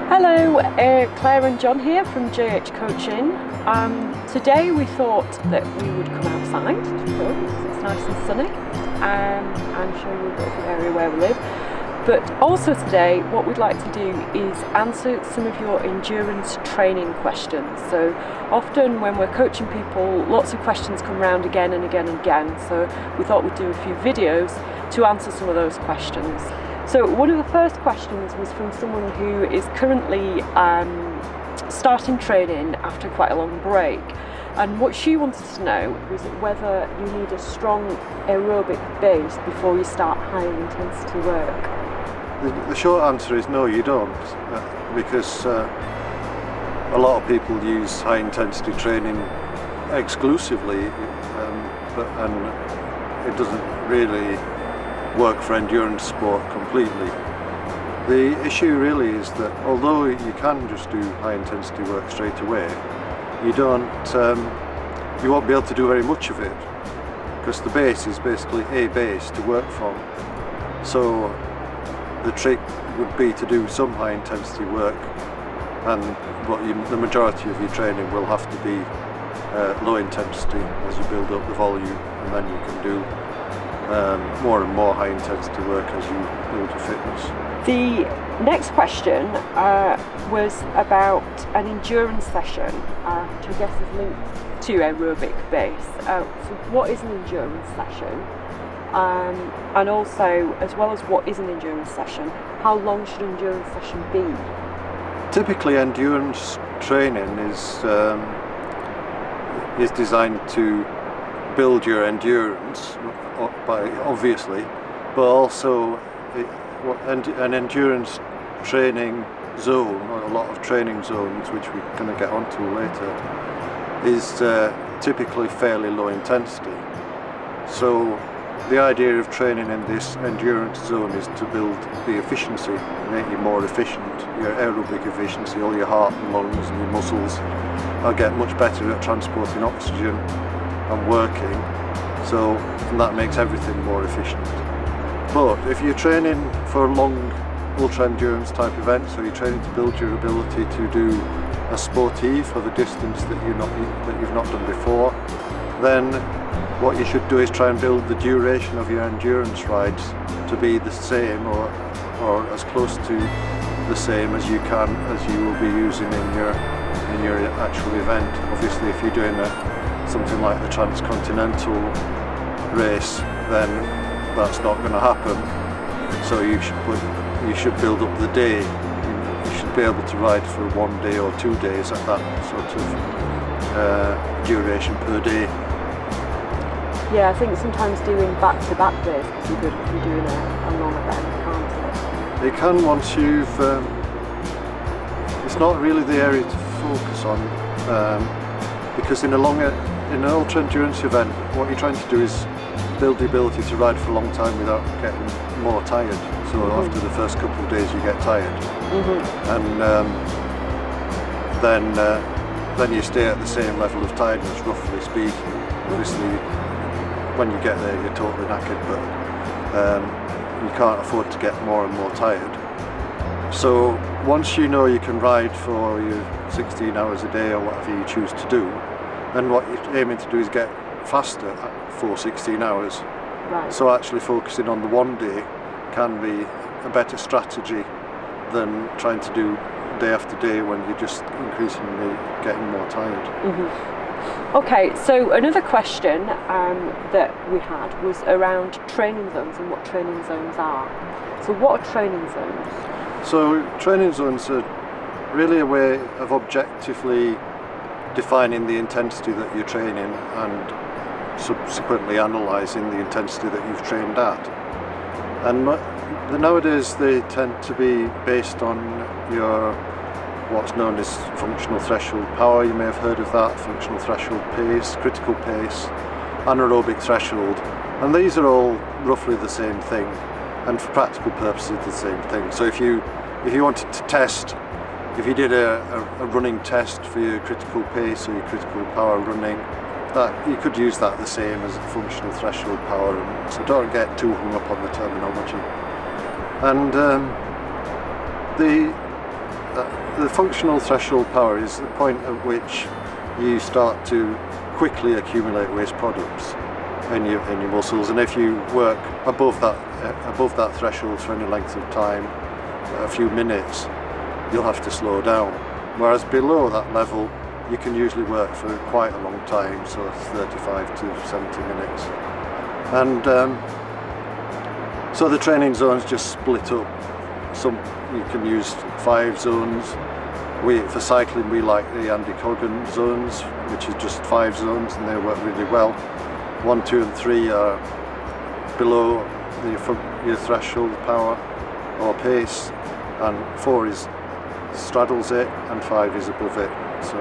Hello, Claire and John here from JH Coaching. Today we thought that we would come outside because it's nice and sunny and show you a bit of the area where we live. But also today what we'd like to do is answer some of your endurance training questions. So often when we're coaching people, lots of questions come around again and again and again. So we thought we'd do a few videos to answer some of those questions. So one of the first questions was from someone who is currently starting training after quite a long break, and what she wanted to know was whether you need a strong aerobic base before you start high intensity work. The short answer is no, you don't, because a lot of people use high intensity training exclusively, and it doesn't really work for endurance sport completely. The issue really is that although you can just do high intensity work straight away, you won't be able to do very much of it, because the base is basically a base to work from. So the trick would be to do some high intensity work, and the majority of your training will have to be low intensity as you build up the volume, and then you can do more and more high intensity work as you build your fitness. The next question was about an endurance session, which I guess is linked to aerobic base. So what is an endurance session? And also, as well as what is an endurance session, how long should an endurance session be? Typically endurance training is designed to build your endurance, obviously, but also an endurance training zone, or a lot of training zones, which we're going to get onto later, is typically fairly low intensity. So the idea of training in this endurance zone is to build the efficiency, make you more efficient, your aerobic efficiency, all your heart and lungs and your muscles will get much better at transporting oxygen and working, and that makes everything more efficient. But if you're training for long ultra endurance type events, or you're training to build your ability to do a sportive of a distance that you've not done before, then what you should do is try and build the duration of your endurance rides to be the same or as close to the same as you can, as you will be using in your actual event. Obviously, if you're doing something like the transcontinental race, then that's not going to happen. So you should build up the day. You should be able to ride for 1 day or 2 days at that sort of duration per day. Yeah, I think sometimes doing back-to-back days can be good if you're doing a long event, can't it? It can, once you've... it's not really the area to focus on, because in an ultra endurance event, what you're trying to do is build the ability to ride for a long time without getting more tired. So after the first couple of days you get tired, and then you stay at the same level of tiredness, roughly speaking. Obviously when you get there you're totally knackered, but you can't afford to get more and more tired. So once you know you can ride for your 16 hours a day or whatever you choose to do, then what you're aiming to do is get faster for 16 hours. Right. So actually focusing on the 1 day can be a better strategy than trying to do day after day when you're just increasingly getting more tired. Okay, so another question that we had was around training zones and what training zones are. So what are training zones? So training zones are really a way of objectively defining the intensity that you're training and subsequently analysing the intensity that you've trained at. And nowadays they tend to be based on your what's known as functional threshold power. You may have heard of that. Functional threshold pace, critical pace, anaerobic threshold, and these are all roughly the same thing, and for practical purposes the same thing. So if you wanted to test, if you did a running test for your critical pace or your critical power running, that you could use that the same as a functional threshold power. So don't get too hung up on the terminology. And the functional threshold power is the point at which you start to quickly accumulate waste products in your muscles, and if you work above that threshold for any length of time, a few minutes, you'll have to slow down. Whereas below that level, you can usually work for quite a long time, so 35 to 70 minutes. And so the training zones just split up. Some you can use 5 zones. For cycling, we like the Andy Coggan zones, which is just 5 zones, and they work really well. 1, 2 and 3 are below your threshold power or pace, and 4 straddles it, and 5 is above it. So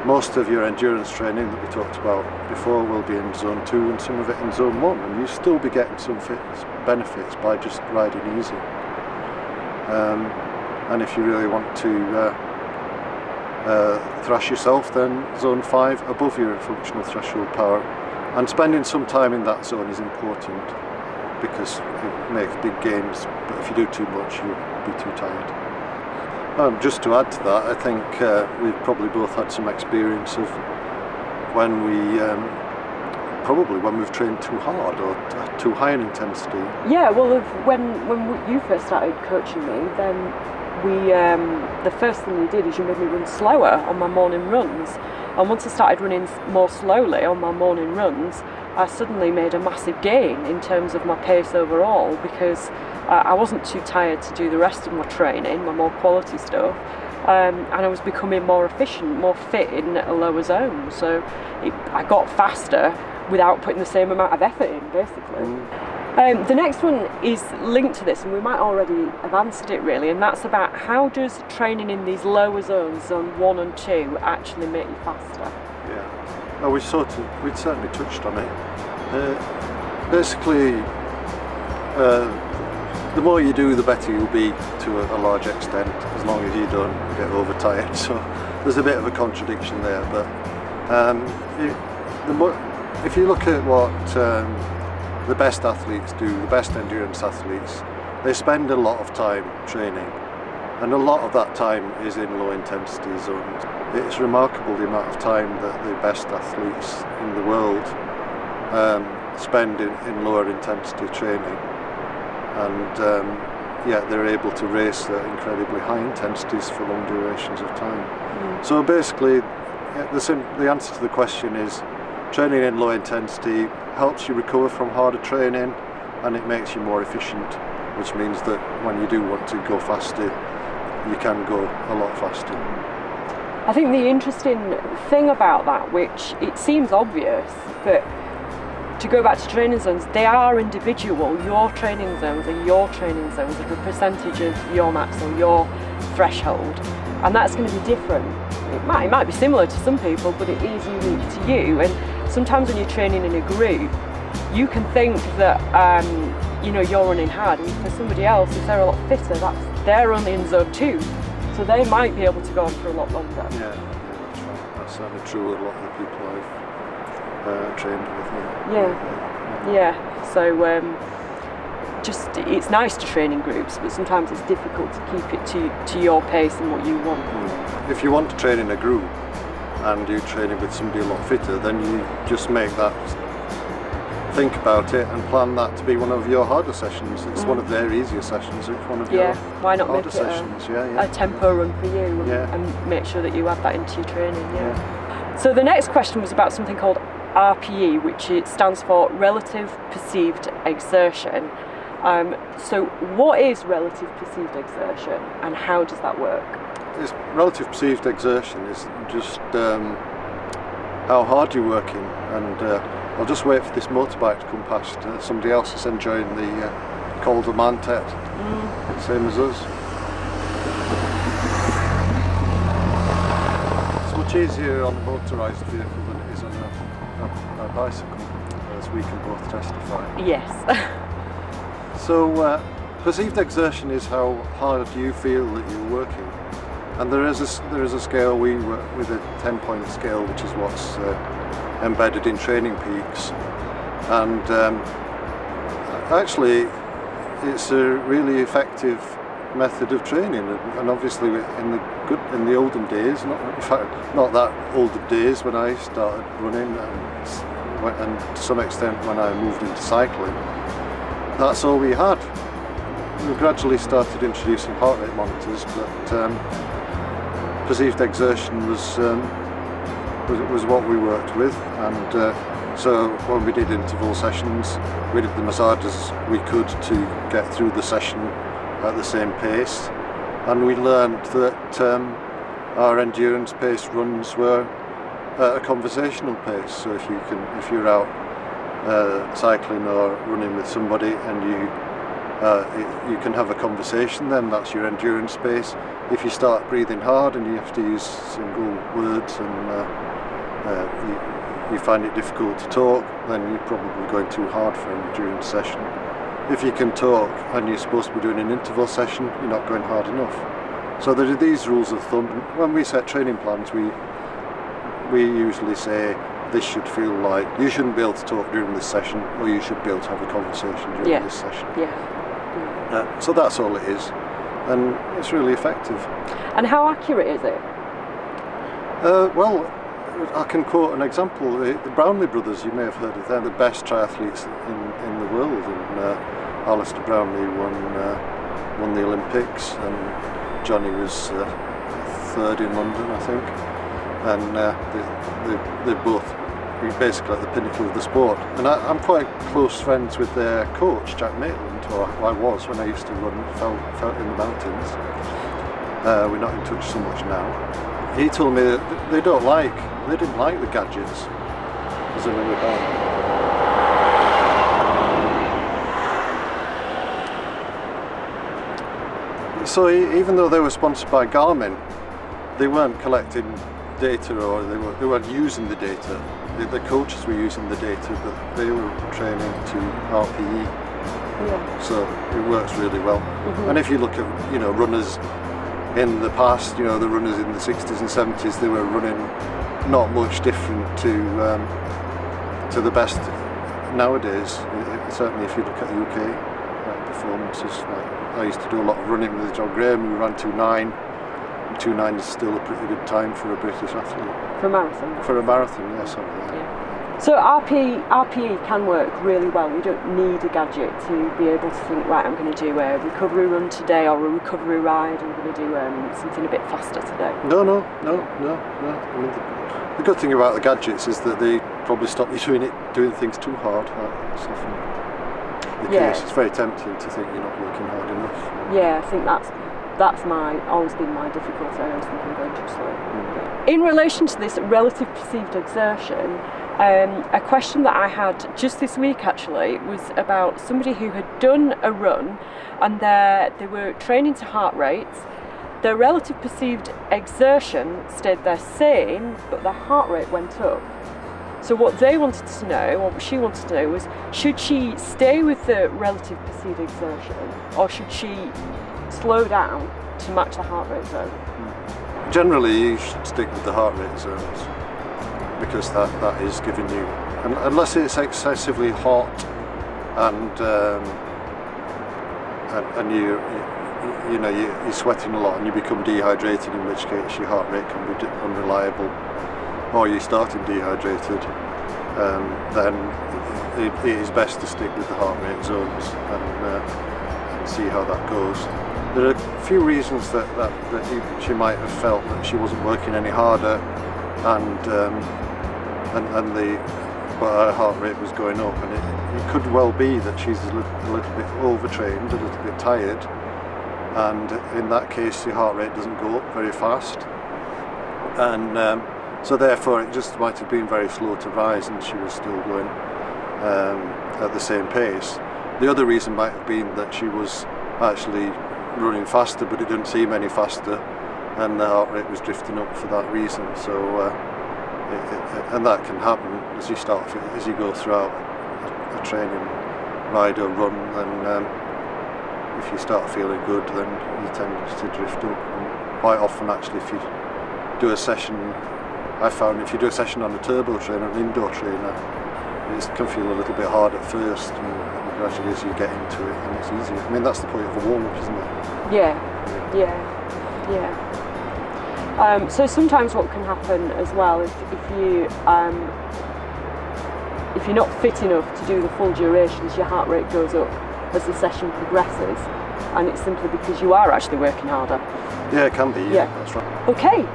most of your endurance training that we talked about before will be in zone 2 and some of it in zone 1, and you'll still be getting some fitness benefits by just riding easy. And if you really want to thrash yourself, then zone 5 above your functional threshold power, and spending some time in that zone is important because it makes big gains, but if you do too much you'll be too tired. Just to add to that, I think we've probably both had some experience of when we've trained too hard or too high in intensity. Yeah, well, when you first started coaching me, then the first thing you did is you made me run slower on my morning runs. And once I started running more slowly on my morning runs, I suddenly made a massive gain in terms of my pace overall, because I wasn't too tired to do the rest of my training, my more quality stuff, and I was becoming more efficient, more fit in a lower zone. So I got faster without putting the same amount of effort in, basically. The next one is linked to this, and we might already have answered it really, and that's about how does training in these lower zones, zone 1 and 2, actually make you faster? Yeah, well, we'd certainly touched on it. Basically, the more you do, the better you'll be to a large extent, as long as you don't get overtired. So there's a bit of a contradiction there, but if you look at what the best athletes do, the best endurance athletes, they spend a lot of time training, and a lot of that time is in low intensity zones. It's remarkable the amount of time that the best athletes in the world spend in lower intensity training, and yet they're able to race at incredibly high intensities for long durations of time. So basically the answer to the question is training in low intensity helps you recover from harder training, and it makes you more efficient, which means that when you do want to go faster, you can go a lot faster. I think the interesting thing about that, which it seems obvious, but to go back to training zones, they are individual. Your training zones are your training zones, like a percentage of your max or your threshold, and that's going to be different. It might be similar to some people, but it is unique to you. And sometimes when you're training in a group, you can think that you're running hard, and for somebody else, if they're a lot fitter, they're only in zone 2, so they might be able to go on for a lot longer. Yeah, that's right. That's certainly true with a lot of the people I've trained with. Yeah. So it's nice to train in groups, but sometimes it's difficult to keep it to your pace and what you want. If you want to train in a group and you're training with somebody a lot fitter, then you just think about it and plan that to be one of your harder sessions. It's one of their easier sessions. It's one of your why not harder make it sessions. a tempo run for you, and make sure that you add that into your training. So the next question was about something called RPE, which it stands for relative perceived exertion. So what is relative perceived exertion, and how does that work? Relative perceived exertion is just how hard you're working, and I'll just wait for this motorbike to come past. Somebody else is enjoying the Col de Mantet, same as us. It's much easier on a motorised vehicle than it is on a bicycle, as we can both testify. Yes. So perceived exertion is how hard you feel that you're working, and there is a scale. We work with a 10-point scale, which is what's embedded in Training Peaks, and actually it's a really effective method of training, and obviously in the olden days, not that olden days when I started running, and to some extent when I moved into cycling, that's all we had. We gradually started introducing heart rate monitors, but perceived exertion was what we worked with, and so when we did interval sessions, we did them as hard as we could to get through the session at the same pace, and we learned that our endurance paced runs were at a conversational pace. So if you're out cycling or running with somebody and you can have a conversation, then that's your endurance pace. If you start breathing hard and you have to use single words and you find it difficult to talk, then you're probably going too hard for an endurance session. If you can talk and you're supposed to be doing an interval session, you're not going hard enough. So there are these rules of thumb. When we set training plans, we usually say this should feel like you shouldn't be able to talk during this session, or you should be able to have a conversation during this session. So that's all it is, and it's really effective. And how accurate is it? Well, I can quote an example. The Brownlee brothers, you may have heard of them, the best triathletes in the world, and Alistair Brownlee won the Olympics, and Johnny was third in London, I think, and they're both basically at the pinnacle of the sport. And I'm quite close friends with their coach, Jack Maitland, or I was when I used to run felt in the mountains. We're not in touch so much now. He told me that they didn't like the gadgets as they were about. So even though they were sponsored by Garmin, they weren't collecting data, or they weren't using the data. The coaches were using the data, but they were training to RPE. Yeah. So it works really well. Mm-hmm. And if you look at runners in the past, the runners in the 60s and 70s, they were running not much different to the best nowadays. Certainly, if you look at the UK performances, I used to do a lot of running with John Graham. We ran 2:09. 2:09 is still a pretty good time for a British athlete. For a marathon? For a marathon, yes. Yeah. So RPE can work really well. You don't need a gadget to be able to think, right, I'm going to do a recovery run today, or a recovery ride, I'm going to do something a bit faster today. No. I mean, the good thing about the gadgets is that they probably stop you doing things too hard. That's often the case. It's very tempting to think you're not working hard enough. Yeah, I think that's always been my difficulty. I always think I'm going too slow. Mm-hmm. In relation to this relative perceived exertion, a question that I had just this week actually was about somebody who had done a run, and they were training to heart rates. Their relative perceived exertion stayed the same, but their heart rate went up. So what they wanted to know, or what she wanted to know, was should she stay with the relative perceived exertion, or should she slow down to match the heart rate zone? Generally, you should stick with the heart rate zones, because that is giving you, unless it's excessively hot and you're sweating a lot and you become dehydrated, in which case your heart rate can be unreliable, or you're starting dehydrated, then it is best to stick with the heart rate zones and see how that goes. There are a few reasons that she might have felt that she wasn't working any harder, but her heart rate was going up, and it could well be that she's a little bit overtrained, a little bit tired, and in that case your heart rate doesn't go up very fast, and so therefore it just might have been very slow to rise, and she was still going at the same pace. The other reason might have been that she was actually running faster, but it didn't seem any faster, and the heart rate was drifting up for that reason. So and that can happen as you go throughout a training ride or run, and if you start feeling good, then you tend to drift up. And quite often actually, if you do a session, I found if you do a session on a turbo trainer, an indoor trainer, it can feel a little bit hard at first, and gradually as you get into it, and it's easier. I mean, that's the point of a warm-up, isn't it? Yeah. So sometimes what can happen as well if you're not fit enough to do the full durations, your heart rate goes up as the session progresses, and it's simply because you are actually working harder. Yeah, it can be. Yeah. That's right. Okay,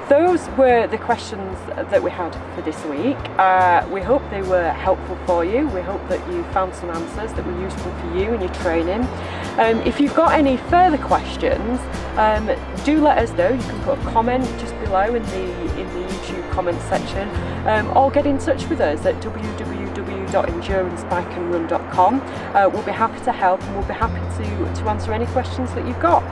those were the questions that we had for this week. We hope they were helpful for you. We hope that you found some answers that were useful for you in your training. If you've got any further questions, do let us know. You can put a comment just below in the YouTube comment section, or get in touch with us at www.enduranceBikeandRun.com. We'll be happy to help, and we'll be happy to answer any questions that you've got.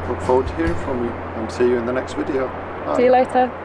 Look forward to hearing from you, and see you in the next video. Bye. See you later.